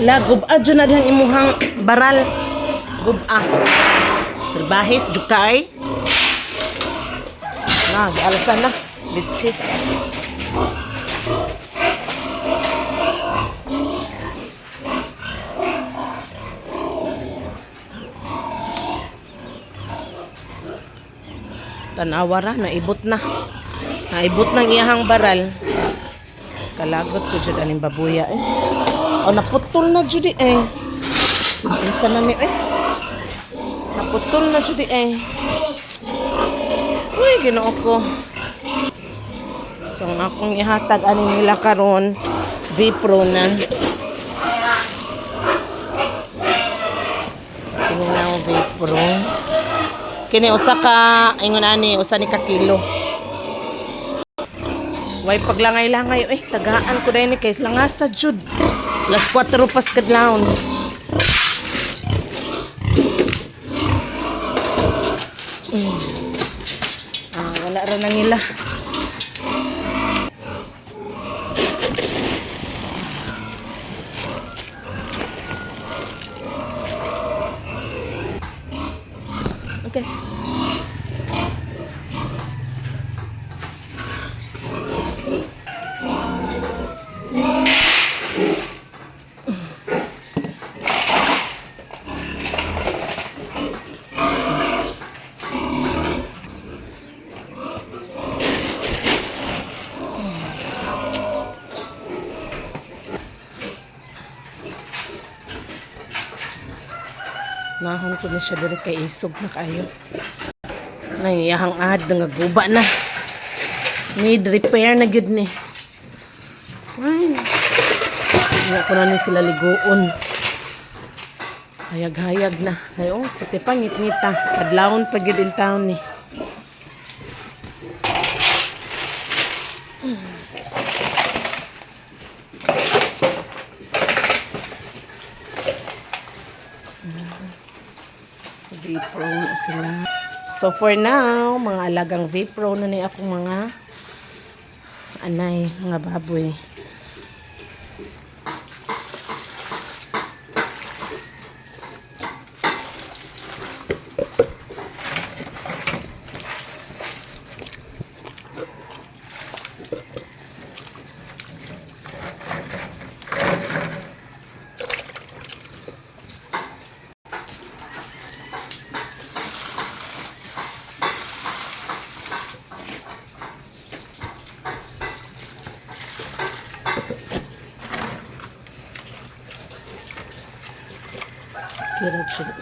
La gub-a dyan na dyan imuhang baral. Gub-a. Salbahis, dukay. Na, alasan na. Bitchit. Tanawara, naibot na. Naibot ng iyahang baral. Kalagot ko dyan aning babuya eh. O, naputol na dyan eh. Pinsan na ni eh. Naputol na dyan eh. Uy, ginoo ko. So, akong ihatag ani nila karon V-Pro na. Kini na ang V-Pro. Kini usa ka ingon ani usa ni ka kilo. Way paglangay-langay eh tagaan ko dai ni kay langasa jud. Las 4 pas kadlawon. Wala ra nang ila. Okay. Nahon ko na siya dito kay isog na kayo. Nangiyahang ahad na guba na. Need repair na gud ni. Ay. Hindi ko na ni sila liguon. Hayag-hayag na. Ay, oh, pati pangit-ngita. Kadlawon pa gud in town ni. V-Pro na sila. So for now, mga alagang V-Pro na ni akong mga anay, mga baboy. Kirag siya.